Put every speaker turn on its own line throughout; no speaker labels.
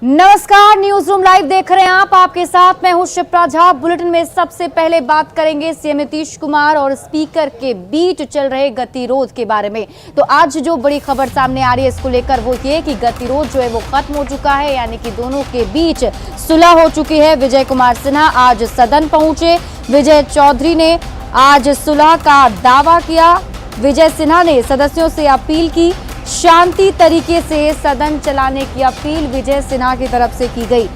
नमस्कार, news room live देख रहे हैं आप। आपके साथ मैं हूं शिप्रा झा। बुलेटिन में सबसे पहले बात करेंगे सीएम नीतीश कुमार और स्पीकर के बीच चल रहे गतिरोध के बारे में। तो आज जो बड़ी खबर सामने आ रही है इसको लेकर वो ये कि गतिरोध जो है वो खत्म हो चुका है, यानी कि दोनों के बीच सुलह हो चुकी है। विजय कुमार सिन्हा आज सदन पहुंचे। विजय चौधरी ने आज सुलह का दावा किया। विजय सिन्हा ने सदस्यों से अपील की, शांति तरीके से सदन चलाने की अपील विजय सिन्हा की तरफ से की गई।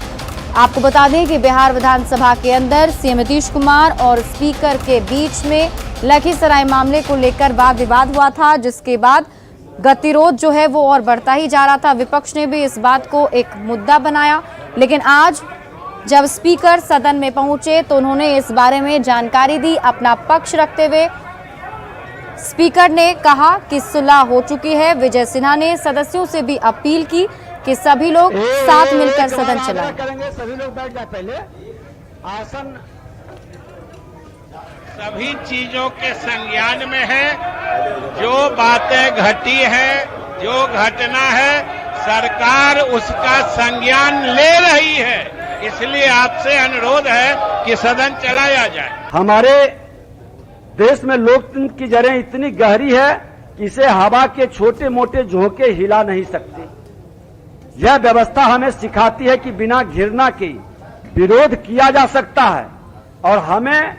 आपको बता दें कि बिहार विधानसभा के अंदर सीएम नीतीश कुमार और स्पीकर के बीच में लखीसराय मामले को लेकर वाद विवाद हुआ था, जिसके बाद गतिरोध जो है वो और बढ़ता ही जा रहा था। विपक्ष ने भी इस बात को एक मुद्दा बनाया, लेकिन आज जब स्पीकर सदन में पहुंचे तो उन्होंने इस बारे में जानकारी दी। अपना पक्ष रखते हुए स्पीकर ने कहा कि सुलह हो चुकी है। विजय सिन्हा ने सदस्यों से भी अपील की कि सभी लोग साथ मिलकर सदन चलाएं।
सभी लोग बैठ जाए। पहले आसन
सभी चीजों के संज्ञान में है। जो बातें घटी है, जो घटना है, सरकार उसका संज्ञान ले रही है। इसलिए आपसे अनुरोध है कि सदन चलाया जाए।
हमारे देश में लोकतंत्र की जड़ें इतनी गहरी है कि इसे हवा के छोटे मोटे झोंके हिला नहीं सकते। यह व्यवस्था हमें सिखाती है कि बिना घृणा के विरोध किया जा सकता है और हमें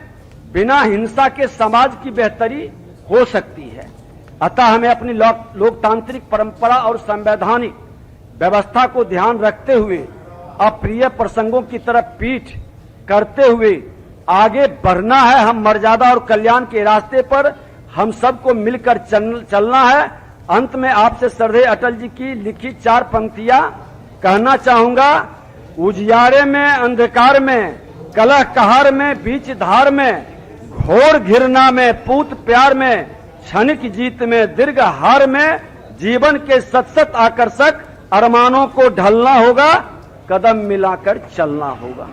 बिना हिंसा के समाज की बेहतरी हो सकती है। अतः हमें अपनी लोकतांत्रिक परंपरा और संवैधानिक व्यवस्था को ध्यान रखते हुए अप्रिय प्रसंगों की तरफ पीठ करते हुए आगे बढ़ना है। हम मर्यादा और कल्याण के रास्ते पर हम सबको मिलकर चलना है। अंत में आपसे श्रद्धेय अटल जी की लिखी 4 पंक्तियां कहना चाहूंगा। उजियारे में, अंधकार में, कलह कहार में, बीच धार में, घोर घृणा में, पूत प्यार में, क्षणिक जीत में, दीर्घ हार में, जीवन के सत आकर्षक अरमानों को ढलना होगा, कदम मिलाकर चलना होगा।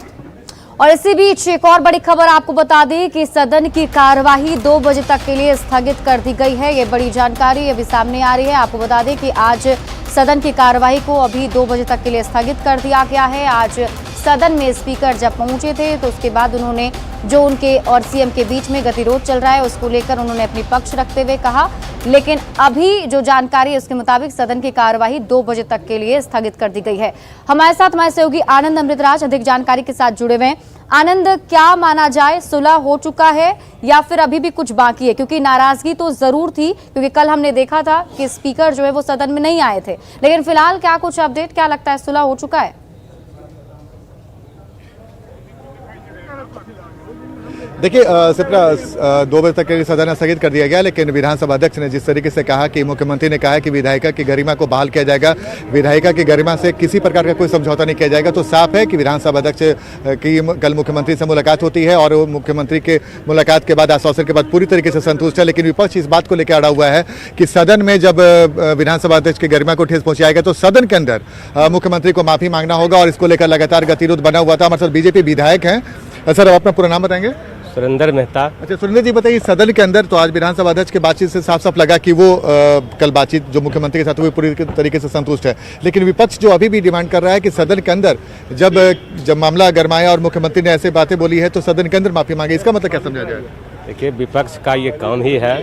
और इसी बीच एक और बड़ी खबर आपको बता दें कि सदन की कार्यवाही 2 बजे तक के लिए स्थगित कर दी गई है। ये बड़ी जानकारी अभी सामने आ रही है। आपको बता दें कि आज सदन की कार्यवाही को अभी 2 बजे तक के लिए स्थगित कर दिया गया है। आज सदन में स्पीकर जब पहुंचे थे तो उसके बाद उन्होंने जो उनके और सीएम के बीच में गतिरोध चल रहा है उसको लेकर उन्होंने अपनी पक्ष रखते हुए कहा, लेकिन अभी जो जानकारी है उसके मुताबिक सदन की कार्यवाही 2 बजे तक के लिए स्थगित कर दी गई है। हमारे साथ हमारे सहयोगी आनंद अमृतराज अधिक जानकारी के साथ जुड़े हुए हैं। आनंद, क्या माना जाए, सुलह हो चुका है या फिर अभी भी कुछ बाकी है? क्योंकि नाराजगी तो जरूर थी, क्योंकि कल हमने देखा था कि स्पीकर जो है वो सदन में नहीं आए थे, लेकिन फिलहाल क्या कुछ अपडेट, क्या लगता है सुलह हो चुका है?
देखिए सिप्रा, 2 बजे तक के लिए सदन स्थगित कर दिया गया, लेकिन विधानसभा अध्यक्ष ने जिस तरीके से कहा कि मुख्यमंत्री ने कहा कि विधायिका की गरिमा को बहाल किया जाएगा, विधायिका की गरिमा से किसी प्रकार का कोई समझौता नहीं किया जाएगा, तो साफ है कि विधानसभा अध्यक्ष की कल मुख्यमंत्री से मुलाकात होती है और मुख्यमंत्री के मुलाकात के बाद, आश्वासन के बाद पूरी तरीके से संतुष्ट है। लेकिन विपक्ष इस बात को लेकर अड़ा हुआ है कि सदन में जब विधानसभा अध्यक्ष की गरिमा को ठेस पहुंचाएगा तो सदन के अंदर मुख्यमंत्री को माफी मांगना होगा और इसको लेकर लगातार गतिरोध बना हुआ था। हमारे साथ बीजेपी विधायक हैं। सर, अपना पूरा नाम बताएंगे?
सुरेंद्र मेहता।
अच्छा सुरेंद्र जी, बताइए, सदन के अंदर तो आज विधानसभा अध्यक्ष की बातचीत से साफ साफ लगा कि वो कल बातचीत जो मुख्यमंत्री के साथ हुई पूरी तरीके से संतुष्ट है, लेकिन विपक्ष जो अभी भी डिमांड कर रहा है कि सदन के अंदर जब मामला गरमाया और मुख्यमंत्री ने ऐसे बातें बोली है तो सदन के अंदर माफी मांगे, इसका मतलब क्या समझा जाए?
देखिए, विपक्ष का ये काम ही है।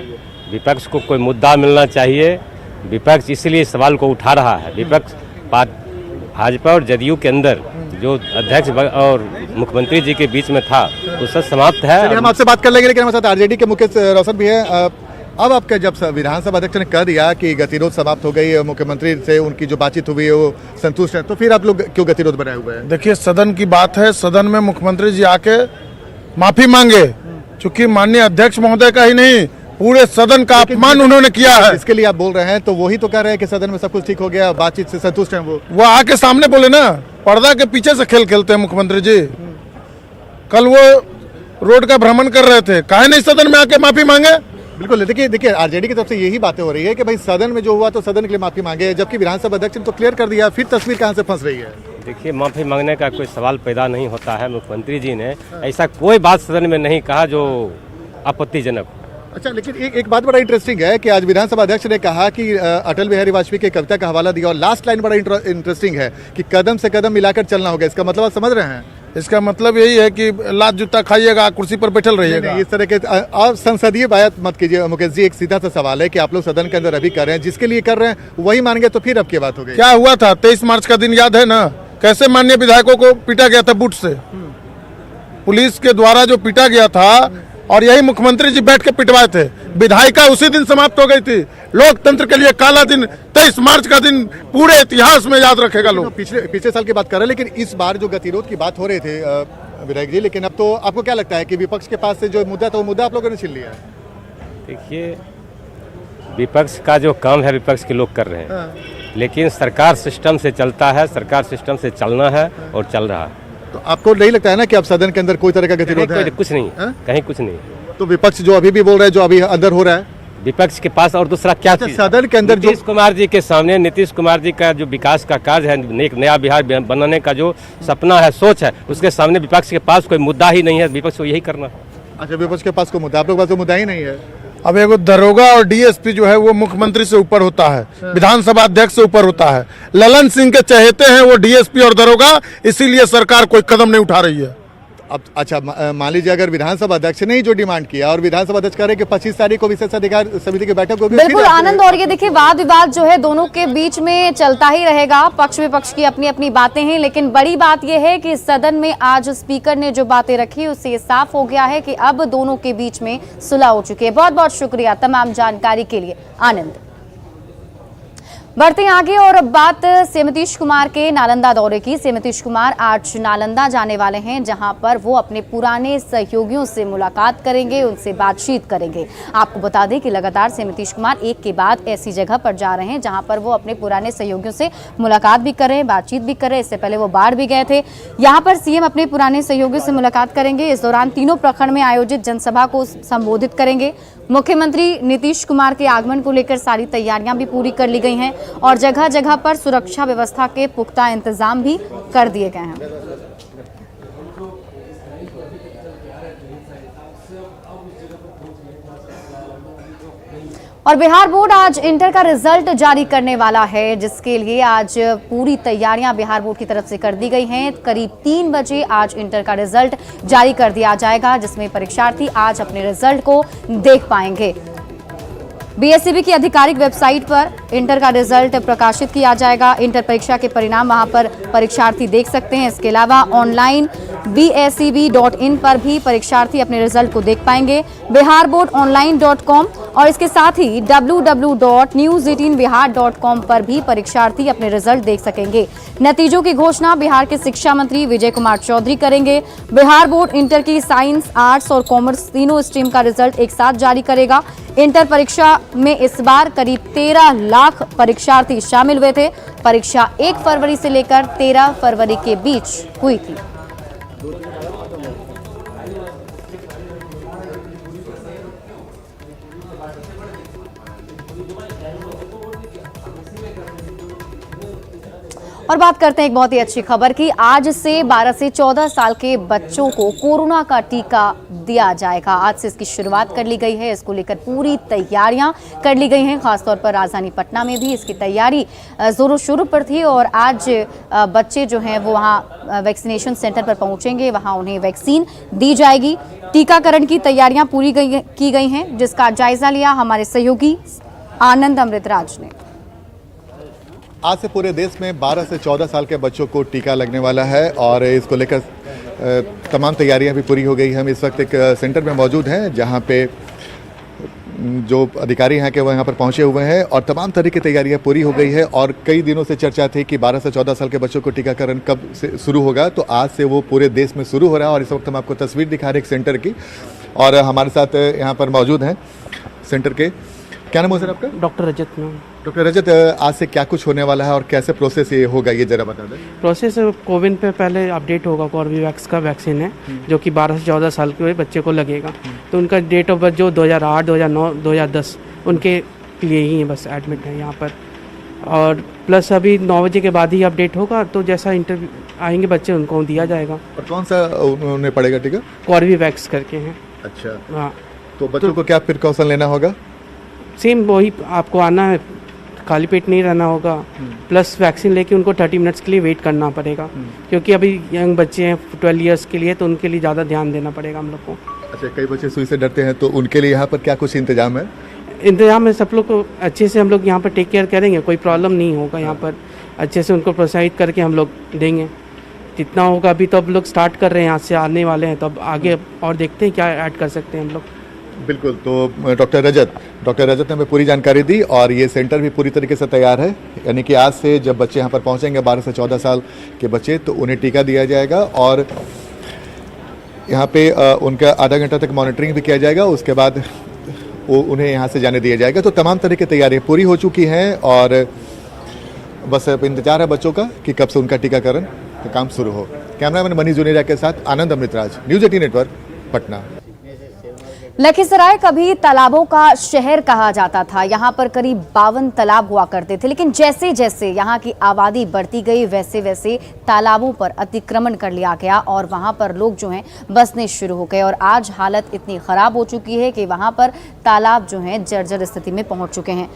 विपक्ष को कोई मुद्दा मिलना चाहिए। विपक्ष इसलिए सवाल को उठा रहा है। विपक्ष भाजपा और जदयू के अंदर जो अध्यक्ष और मुख्यमंत्री जी के बीच में था वो सब समाप्त है।
हम आपसे बात कर लेंगे, लेकिन हमारे साथ आरजेडी के मुकेश रोशन भी है। अब आपका जब विधानसभा अध्यक्ष ने कह दिया कि गतिरोध समाप्त हो गई, मुख्यमंत्री से उनकी जो बातचीत हुई है वो संतुष्ट है, तो फिर आप लोग क्यों गतिरोध बनाए हुए हैं?
देखिए, सदन की बात है। सदन में मुख्यमंत्री जी आके माफी मांगे, चूंकि माननीय अध्यक्ष महोदय का ही नहीं पूरे सदन का अपमान उन्होंने किया है।
इसके लिए आप बोल रहे हैं, तो वही तो कह रहे हैं कि सदन में सब कुछ ठीक हो गया, बातचीत से संतुष्ट हैं वो
आके सामने बोले ना। पर्दा के पीछे से खेल खेलते हैं मुख्यमंत्री जी। कल वो रोड का भ्रमण कर रहे थे, काहे नहीं सदन में आके माफी मांगे?
बिल्कुल। देखिए आरजेडी की तरफ से यही बातें हो रही है कि भाई सदन में जो हुआ तो सदन के लिए माफी मांगे, जबकि विधानसभा अध्यक्ष ने तो क्लियर कर दिया। फिर तस्वीर कहां से फंस रही है?
देखिए, माफी मांगने का कोई सवाल पैदा नहीं होता है। मुख्यमंत्री जी ने ऐसा कोई बात सदन में नहीं कहा जो आपत्तिजनक।
अच्छा, लेकिन एक बात बड़ा इंटरेस्टिंग है कि आज विधानसभा अध्यक्ष ने कहा कि अटल बिहारी वाजपेयी की कविता का हवाला दिया और लास्ट लाइन बड़ा इंटरेस्टिंग है कि कदम से कदम मिलाकर चलना होगा। इसका मतलब आप समझ रहे हैं?
इसका मतलब यही है कि लात जूता खाइएगा, कुर्सी पर बैठल रहिएगा।
इस तरह के और संसदीय बात मत कीजिए मुकेश जी। एक सीधा सा सवाल है कि आप लोग सदन के अंदर अभी कर रहे हैं, जिसके लिए कर रहे हैं वही मान गए तो फिर अब की बात हो गई।
क्या हुआ था 23 मार्च का दिन याद है ना, कैसे माननीय विधायकों को पीटा गया था बूट से, पुलिस के द्वारा जो पीटा गया था, और यही मुख्यमंत्री जी बैठ के पिटवाए थे। विधायिका उसी दिन समाप्त हो गई थी। लोकतंत्र के लिए काला दिन 23 मार्च का दिन पूरे इतिहास में याद रखेगा लोग।
पिछले साल की बात कर रहे हैं, लेकिन इस बार जो गतिरोध की बात हो रही थी विधायक जी, लेकिन अब तो आपको क्या लगता है कि विपक्ष के पास से जो मुद्दा था वो मुद्दा आप लोगों ने छीन लिया है?
देखिए, विपक्ष का जो काम है विपक्ष के लोग कर रहे हैं, लेकिन सरकार सिस्टम से चलता है, सरकार सिस्टम से चलना है और चल रहा है।
तो आपको नहीं लगता है ना कि अब सदन के अंदर कोई तरह का गतिरोध है?
कुछ नहीं, कहीं कुछ नहीं।
तो विपक्ष जो अभी भी बोल रहे हैं, जो अभी अंदर हो रहा है,
विपक्ष के पास और दूसरा क्या चीज़?
सदन के अंदर
नीतीश कुमार जी के सामने, नीतीश कुमार जी का जो विकास का कार्य है, एक नया बिहार बनाने का जो सपना है, सोच है, उसके सामने विपक्ष के पास कोई मुद्दा ही नहीं है। विपक्ष को यही करना।
अच्छा, विपक्ष के पास कोई मुद्दा, आप लोग के पास तो मुद्दा ही नहीं है।
अब एगो दरोगा और डीएसपी जो है वो मुख्यमंत्री से ऊपर होता है, विधानसभा अध्यक्ष से ऊपर होता है। ललन सिंह के चहेते हैं वो डीएसपी और दरोगा, इसीलिए सरकार कोई कदम नहीं उठा रही है।
अब अच्छा, मान लीजिए अगर विधानसभा अध्यक्ष ने ही जो डिमांड किया और विधानसभा अध्यक्ष कह रहे कि 25 तारीख को विशेषाधिकार समिति की बैठक होगी,
बिल्कुल आनंद। और ये देखिए, वाद विवाद जो है दोनों के बीच में चलता ही रहेगा। पक्ष विपक्ष की अपनी अपनी बातें हैं, लेकिन बड़ी बात यह है कि सदन में आज स्पीकर ने जो बातें रखी उससे ये साफ हो गया है कि अब दोनों के बीच में सुलह हो चुकी है। बहुत बहुत शुक्रिया तमाम जानकारी के लिए आनंद। बढ़ते आगे और अब बात सीएम नीतीश कुमार के नालंदा दौरे की। सीएम नीतीश कुमार आज नालंदा जाने वाले हैं, जहां पर वो अपने पुराने सहयोगियों से मुलाकात करेंगे, उनसे बातचीत करेंगे। आपको बता दें कि लगातार सीएम नीतीश कुमार एक के बाद ऐसी जगह पर जा रहे हैं जहां पर वो अपने पुराने सहयोगियों से मुलाकात भी कर रहे हैं, बातचीत भी कर रहे हैं। इससे पहले वो बाढ़ भी गए थे। यहाँ पर सीएम अपने पुराने सहयोगियों से मुलाकात करेंगे। इस दौरान तीनों प्रखंड में आयोजित जनसभा को संबोधित करेंगे। मुख्यमंत्री नीतीश कुमार के आगमन को लेकर सारी तैयारियां भी पूरी कर ली गई हैं और जगह जगह पर सुरक्षा व्यवस्था के पुख्ता इंतजाम भी कर दिए गए हैं। और बिहार बोर्ड आज इंटर का रिजल्ट जारी करने वाला है, जिसके लिए आज पूरी तैयारियां बिहार बोर्ड की तरफ से कर दी गई हैं। करीब 3 बजे आज इंटर का रिजल्ट जारी कर दिया जाएगा, जिसमें परीक्षार्थी आज अपने रिजल्ट को देख पाएंगे। बीएसईबी की आधिकारिक वेबसाइट पर इंटर का रिजल्ट प्रकाशित किया जाएगा। इंटर परीक्षा के परिणाम वहां पर परीक्षार्थी देख सकते हैं। इसके अलावा ऑनलाइन BSEB.in पर भी परीक्षार्थी अपने रिजल्ट को देख पाएंगे। बिहार बोर्ड online.com और इसके साथ ही www.news18bihar.com पर भी परीक्षार्थी अपने रिजल्ट देख सकेंगे। नतीजों की घोषणा बिहार के शिक्षा मंत्री विजय कुमार चौधरी करेंगे। बिहार बोर्ड इंटर की साइंस, आर्ट्स और कॉमर्स तीनों स्ट्रीम का रिजल्ट एक साथ जारी करेगा। इंटर परीक्षा में इस बार करीब 13 लाख परीक्षार्थी शामिल हुए थे। परीक्षा 1 फरवरी से लेकर 13 फरवरी के बीच हुई थी। और बात करते हैं एक बहुत ही अच्छी खबर की। आज से 12 से 14 साल के बच्चों को कोरोना का टीका दिया जाएगा। आज से इसकी शुरुआत कर ली गई है। इसको लेकर पूरी तैयारियां कर ली गई हैं। खासतौर पर राजधानी पटना में भी इसकी तैयारी जोरों शोरों पर थी और आज बच्चे जो हैं वो वहाँ वैक्सीनेशन सेंटर पर पहुंचेंगे, वहाँ उन्हें वैक्सीन दी जाएगी। टीकाकरण की तैयारियां पूरी की गई हैं, जिसका जायजा लिया हमारे सहयोगी आनंद अमृतराज ने।
आज से पूरे देश में 12 से 14 साल के बच्चों को टीका लगने वाला है और इसको लेकर तमाम तैयारियां भी पूरी हो गई हैं। हम इस वक्त एक सेंटर में मौजूद हैं जहां पे जो अधिकारी हैं कि वो यहाँ पर पहुंचे हुए हैं और तमाम तरह की तैयारियां पूरी हो गई है। और कई दिनों से चर्चा थी कि 12 से 14 साल के बच्चों को टीकाकरण कब से शुरू होगा, तो आज से वो पूरे देश में शुरू हो रहा है। और इस वक्त हम आपको तस्वीर दिखा रहे हैं एक सेंटर की और हमारे साथ यहाँ पर मौजूद हैं सेंटर के। क्या नाम है सर आपका?
डॉक्टर रजत नाम।
डॉक्टर रजत, आज से क्या कुछ होने वाला है और कैसे प्रोसेस ये होगा, ये जरा बता दें।
प्रोसेस कोविन पे पहले अपडेट होगा। कॉर्बेवैक्स का वैक्सीन है जो कि 12 से 14 साल के बच्चे को लगेगा। तो उनका डेट ऑफ बर्थ जो 2008, 2009, 2010 उनके लिए ही है, बस एडमिट है यहाँ पर। और प्लस अभी 9 बजे के बाद ही अपडेट होगा, तो जैसा इंटरव्यू आएंगे बच्चे उनको दिया जाएगा।
और कौन सा उन्हें पड़ेगा टीका?
कॉर्बेवैक्स करके हैं।
अच्छा,
हाँ।
तो बच्चों को क्या प्रिकॉशन लेना होगा?
सेम वही, आपको आना है, खाली पेट नहीं रहना होगा, प्लस वैक्सीन लेके उनको 30 मिनट्स के लिए वेट करना पड़ेगा, क्योंकि अभी यंग बच्चे हैं 12 इयर्स के लिए, तो उनके लिए ज़्यादा ध्यान देना पड़ेगा हम लोग को।
अच्छा, कई बच्चे सुई से डरते हैं, तो उनके लिए यहाँ पर क्या कुछ इंतजाम है?
इंतजाम है, सब लोग को अच्छे से हम लोग यहाँ पर टेक केयर करेंगे, कोई प्रॉब्लम नहीं होगा। यहाँ पर अच्छे से उनको प्रोत्साहित करके हम लोग देंगे जितना होगा। अभी तो अब लोग स्टार्ट कर रहे हैं, यहाँ से आने वाले हैं, तो अब आगे और देखते हैं क्या ऐड कर सकते हैं हम लोग।
बिल्कुल। तो डॉक्टर रजत ने हमें पूरी जानकारी दी और ये सेंटर भी पूरी तरीके से तैयार है, यानी कि आज से जब बच्चे यहाँ पर पहुँचेंगे 12 से 14 साल के बच्चे, तो उन्हें टीका दिया जाएगा और यहाँ पे उनका आधा घंटा तक मॉनिटरिंग भी किया जाएगा। उसके बाद उन्हें यहाँ से जाने दिया जाएगा। तो तमाम तरह की तैयारियाँ पूरी हो चुकी हैं और बस अब इंतजार है बच्चों का कि कब से उनका टीकाकरण का काम शुरू हो। कैमरामैन मनीष जुनेजा के साथ आनंद अमृतराज, न्यूज़ 18 नेटवर्क, पटना।
लखीसराय कभी तालाबों का शहर कहा जाता था। यहाँ पर करीब 52 तालाब हुआ करते थे, लेकिन जैसे जैसे यहाँ की आबादी बढ़ती गई वैसे वैसे तालाबों पर अतिक्रमण कर लिया गया और वहाँ पर लोग जो हैं बसने शुरू हो गए और आज हालत इतनी खराब हो चुकी है कि वहाँ पर तालाब जो हैं जर्जर स्थिति में पहुँच चुके हैं।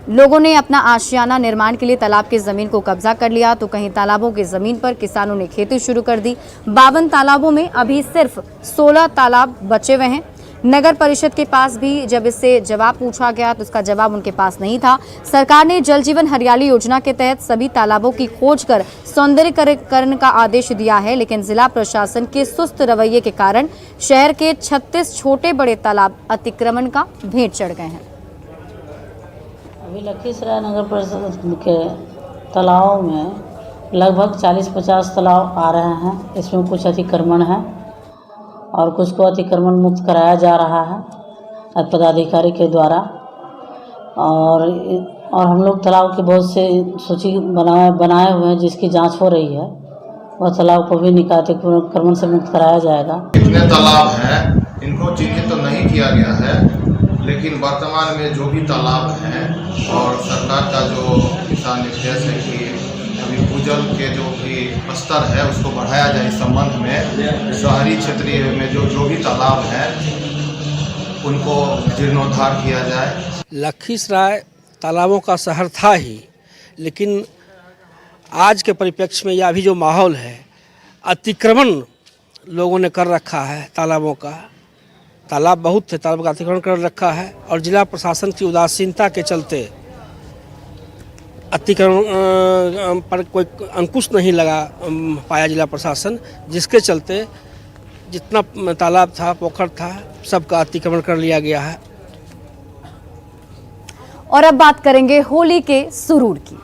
लोगों ने अपना आशियाना निर्माण के लिए तालाब की जमीन को कब्जा कर लिया, तो कहीं तालाबों की जमीन पर किसानों ने खेती शुरू कर दी। 52 तालाबों में अभी सिर्फ 16 तालाब बचे हुए हैं। नगर परिषद के पास भी जब इससे जवाब पूछा गया तो इसका जवाब उनके पास नहीं था। सरकार ने जल जीवन हरियाली योजना के तहत सभी तालाबों की खोज कर सौंदर्यीकरण का आदेश दिया है, लेकिन जिला प्रशासन के सुस्त रवैये के कारण शहर के 36 छोटे बड़े तालाब अतिक्रमण का भेंट चढ़ गए हैं।
अभी लखीसराय नगर परिषद के तालाबों में लगभग 40-50 तालाब आ रहे हैं। इसमें कुछ अतिक्रमण है और कुछ को अतिक्रमण मुक्त कराया जा रहा है पदाधिकारी के द्वारा। और हम लोग तालाब के बहुत से सूची बनाए हुए हैं जिसकी जांच हो रही है। वह तालाब को भी अतिक्रमण से मुक्त कराया जाएगा।
इतने तालाब हैं, इनको चिन्हित तो नहीं किया गया है, लेकिन वर्तमान में जो भी तालाब हैं और सरकार का जो दिशा निर्देश है कि अभी भूजल के जो भी स्तर है उसको बढ़ाया जाए। इस संबंध में शहरी क्षेत्रीय में जो भी तालाब हैं उनको जीर्णोद्धार किया जाए।
लखीसराय तालाबों का शहर था ही, लेकिन आज के परिप्रेक्ष्य में यह अभी जो माहौल है, अतिक्रमण लोगों ने कर रखा है तालाबों का। तालाब बहुत थे, तालाब का अतिक्रमण कर रखा है और जिला प्रशासन की उदासीनता के चलते अतिक्रमण पर कोई अंकुश नहीं लगा पाया जिला प्रशासन, जिसके चलते जितना तालाब था, पोखर था, सबका अतिक्रमण कर लिया गया है।
और अब बात करेंगे होली के सुरूर की।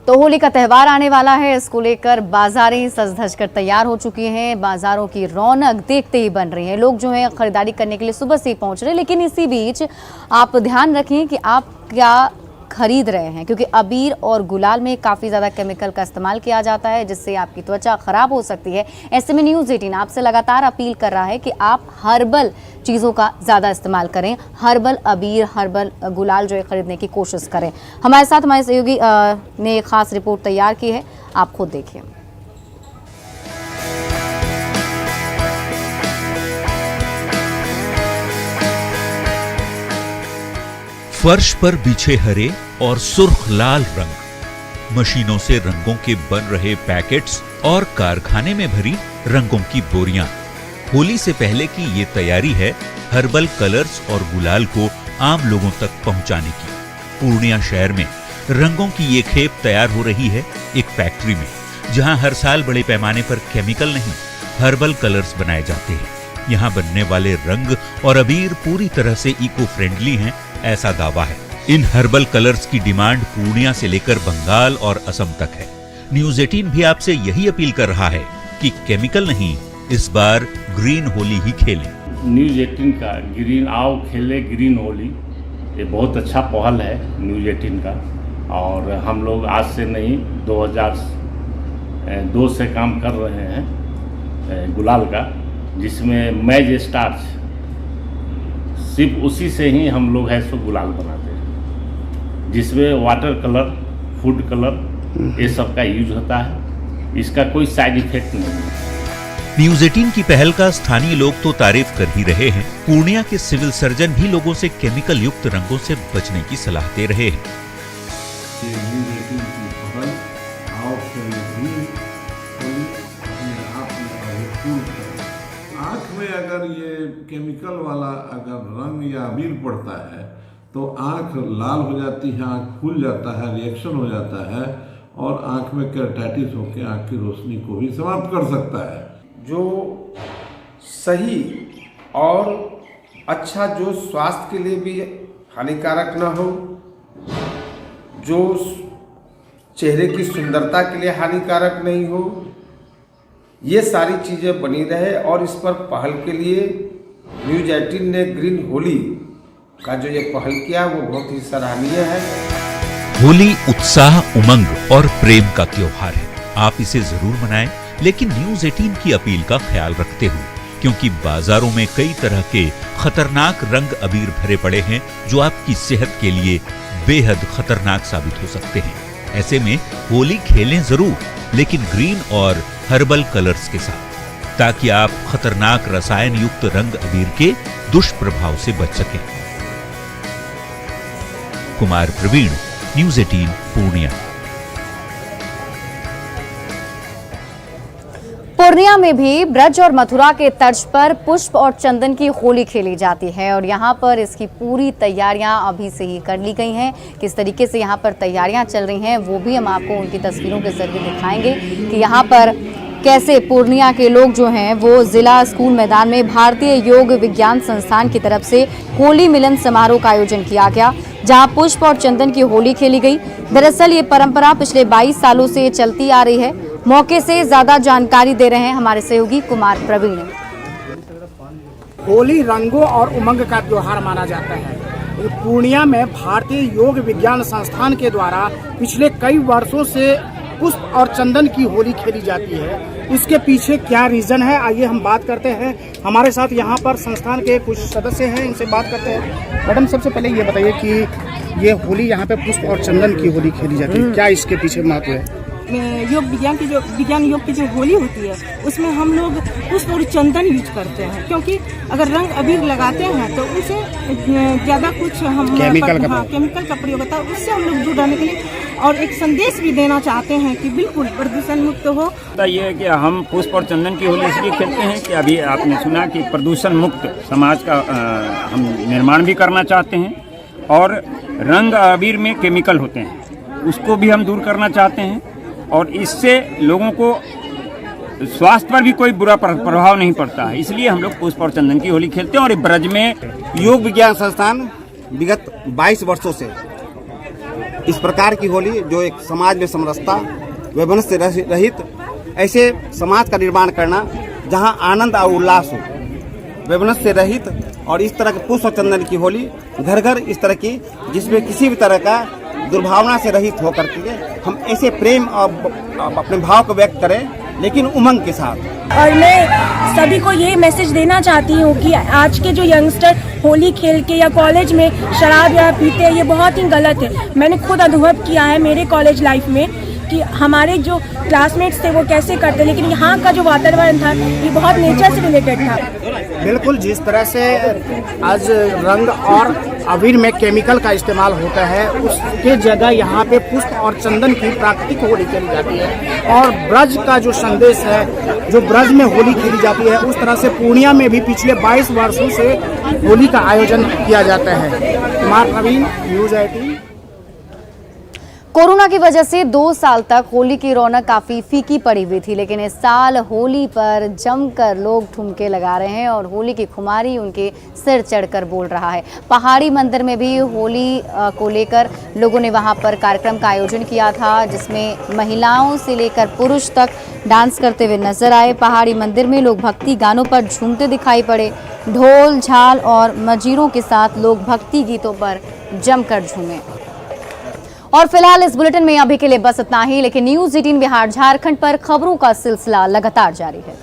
तो होली का त्यौहार आने वाला है, इसको लेकर बाजारें सज धज कर तैयार हो चुकी हैं। बाजारों की रौनक देखते ही बन रही है। लोग जो है खरीदारी करने के लिए सुबह से ही पहुंच रहे हैं, लेकिन इसी बीच आप ध्यान रखें कि आप क्या खरीद रहे हैं, क्योंकि अबीर और गुलाल में काफ़ी ज़्यादा केमिकल का इस्तेमाल किया जाता है, जिससे आपकी त्वचा खराब हो सकती है। ऐसे में न्यूज़ 18 आपसे लगातार अपील कर रहा है कि आप हर्बल चीज़ों का ज़्यादा इस्तेमाल करें। हर्बल अबीर, हर्बल गुलाल जो है खरीदने की कोशिश करें। हमारे साथ हमारे सहयोगी ने एक खास रिपोर्ट तैयार की है, आप खुद देखिए।
फर्श पर बिछे हरे और सुर्ख लाल रंग, मशीनों से रंगों के बन रहे पैकेट्स और कारखाने में भरी रंगों की बोरियां। होली से पहले की ये तैयारी है हर्बल कलर्स और गुलाल को आम लोगों तक पहुंचाने की। पूर्णिया शहर में रंगों की ये खेप तैयार हो रही है एक फैक्ट्री में, जहां हर साल बड़े पैमाने पर केमिकल नहीं, हर्बल कलर्स बनाए जाते हैं। यहाँ बनने वाले रंग और अबीर पूरी तरह से इको फ्रेंडली हैं, ऐसा दावा है। इन हर्बल कलर्स की डिमांड पूर्णिया से लेकर बंगाल और असम तक है। न्यूज़ 18 भी आपसे यही अपील कर रहा है कि केमिकल नहीं, इस बार ग्रीन होली ही खेलें।
न्यूज़ 18 का ग्रीन आओ खेले ग्रीन होली, ये बहुत अच्छा पहल है न्यूज़ 18 का। और हम लोग आज से नहीं 2002 से काम कर रहे हैं गुलाल का, जिसमें मैज स्टार्च सिर्फ उसी से ही हम लोग है सो गुलाल बनाते हैं, जिसमें वाटर कलर, फूड कलर ये सब का यूज होता है। इसका कोई साइड इफेक्ट नहीं है।
न्यूज 18 की पहल का स्थानीय लोग तो तारीफ कर ही रहे हैं, पूर्णिया के सिविल सर्जन भी लोगों से केमिकल युक्त रंगों से बचने की सलाह दे रहे हैं।
आँख में अगर ये केमिकल वाला अगर रंग या अबीर पड़ता है तो आँख लाल हो जाती है, आँख फूल जाता है, रिएक्शन हो जाता है और आँख में केराटिस होकर आँख की रोशनी को भी समाप्त कर सकता है।
जो सही और अच्छा, जो स्वास्थ्य के लिए भी हानिकारक ना हो, जो चेहरे की सुंदरता के लिए हानिकारक नहीं हो, ये सारी चीज़ें बनी रहे। और इस पर पहल के लिए न्यूज 18 ने ग्रीन होली का जो ये पहल किया वो बहुत ही सराहनीय है।
होली उत्साह, उमंग और प्रेम का त्योहार है। आप इसे जरूर मनाएं, लेकिन न्यूज 18 की अपील का ख्याल रखते हुए, क्योंकि बाजारों में कई तरह के खतरनाक रंग अबीर भरे पड़े हैं जो आपकी सेहत के लिए बेहद खतरनाक साबित हो सकते हैं। ऐसे में होली खेलें जरूर, लेकिन ग्रीन और हर्बल कलर्स के साथ, ताकि आप खतरनाक रसायन युक्त रंग अबीर के दुष्प्रभाव से बच सकें। कुमार प्रवीण, न्यूज 18 पूर्णिया।
पूर्णिया में भी ब्रज और मथुरा के तर्ज पर पुष्प और चंदन की होली खेली जाती है और यहाँ पर इसकी पूरी तैयारियां अभी से ही कर ली गई हैं। किस तरीके से यहाँ पर तैयारियां चल रही हैं वो भी हम आपको उनकी तस्वीरों के जरिए दिखाएंगे कि यहाँ पर कैसे पूर्णिया के लोग जो हैं वो जिला स्कूल मैदान में भारतीय योग विज्ञान संस्थान की तरफ से होली मिलन समारोह का आयोजन किया गया, जहां पुष्प और चंदन की होली खेली गई। दरअसल ये परंपरा पिछले 22 सालों से चलती आ रही है। मौके से ज्यादा जानकारी दे रहे हैं हमारे सहयोगी कुमार प्रवीण।
होली रंगों और उमंग का त्योहार माना जाता है। पूर्णिया में भारतीय योग विज्ञान संस्थान के द्वारा पिछले कई वर्षों से पुष्प और चंदन की होली खेली जाती है। इसके पीछे क्या रीजन है, आइए हम बात करते हैं। हमारे साथ यहाँ पर संस्थान के कुछ सदस्य हैं, इनसे बात करते हैं। मैडम, सबसे पहले ये बताइए कि ये होली यहाँ पे पुष्प और चंदन की होली खेली जाती है, क्या इसके पीछे महत्व है?
योग विज्ञान योग की जो होली होती है उसमें हम लोग पुष्प और चंदन यूज करते हैं, क्योंकि अगर रंग अबीर लगाते हैं तो उससे ज़्यादा कुछ हम केमिकल का प्रयोग होता है। उससे हम लोग दूर रहने के लिए और एक संदेश भी देना चाहते हैं कि बिल्कुल प्रदूषण मुक्त हो।
ये है कि हम पुष्प और चंदन की होली इसलिए खेलते हैं कि अभी आपने सुना कि प्रदूषण मुक्त समाज का हम निर्माण भी करना चाहते हैं और रंग अबीर में केमिकल होते हैं उसको भी हम दूर करना चाहते हैं और इससे लोगों को स्वास्थ्य पर भी कोई बुरा प्रभाव नहीं पड़ता है। इसलिए हम लोग पुष्प और चंदन की होली खेलते हैं। और ब्रज में
योग विज्ञान संस्थान विगत 22 वर्षों से इस प्रकार की होली जो एक समाज में समरसता, वैमनस्य से रहित ऐसे समाज का निर्माण करना जहां आनंद और उल्लास हो, वैमनस्य से रहित और इस तरह के पुष्प और चंदन की होली घर घर इस तरह की जिसमें किसी भी तरह का दुर्भावना से रहित होकर के हम ऐसे प्रेम और अपने भाव को व्यक्त करें, लेकिन उमंग के साथ।
और मैं सभी को ये मैसेज देना चाहती हूँ कि आज के जो यंगस्टर होली खेल के या कॉलेज में शराब या पीते हैं, ये बहुत ही गलत है। मैंने खुद अनुभव किया है मेरे कॉलेज लाइफ में कि हमारे जो क्लासमेट्स थे वो कैसे करते, लेकिन यहाँ का जो वातावरण था ये बहुत नेचर से रिलेटेड था।
बिल्कुल, जिस तरह से आज रंग और अबीर में केमिकल का इस्तेमाल होता है उसके जगह यहाँ पे पुष्प और चंदन की प्राकृतिक होली खेली जाती है और ब्रज का जो संदेश है, जो ब्रज में होली खेली जाती है, उस तरह से पूर्णिया में भी पिछले 22 वर्षों से होली का आयोजन किया जाता है। कुमार प्रवीण, न्यूज 18।
कोरोना की वजह से 2 साल तक होली की रौनक काफी फीकी पड़ी हुई थी, लेकिन इस साल होली पर जमकर लोग ठुमके लगा रहे हैं और होली की खुमारी उनके सिर चढ़कर बोल रहा है। पहाड़ी मंदिर में भी होली को लेकर लोगों ने वहां पर कार्यक्रम का आयोजन किया था, जिसमें महिलाओं से लेकर पुरुष तक डांस करते हुए नजर आए। पहाड़ी मंदिर में लोग भक्ति गानों पर झूमते दिखाई पड़े। ढोल, झाल और मजीरों के साथ लोग भक्ति गीतों पर जमकर झूमे। और फिलहाल इस बुलेटिन में अभी के लिए बस इतना ही, लेकिन न्यूज़ 18 बिहार झारखंड पर खबरों का सिलसिला लगातार जारी है।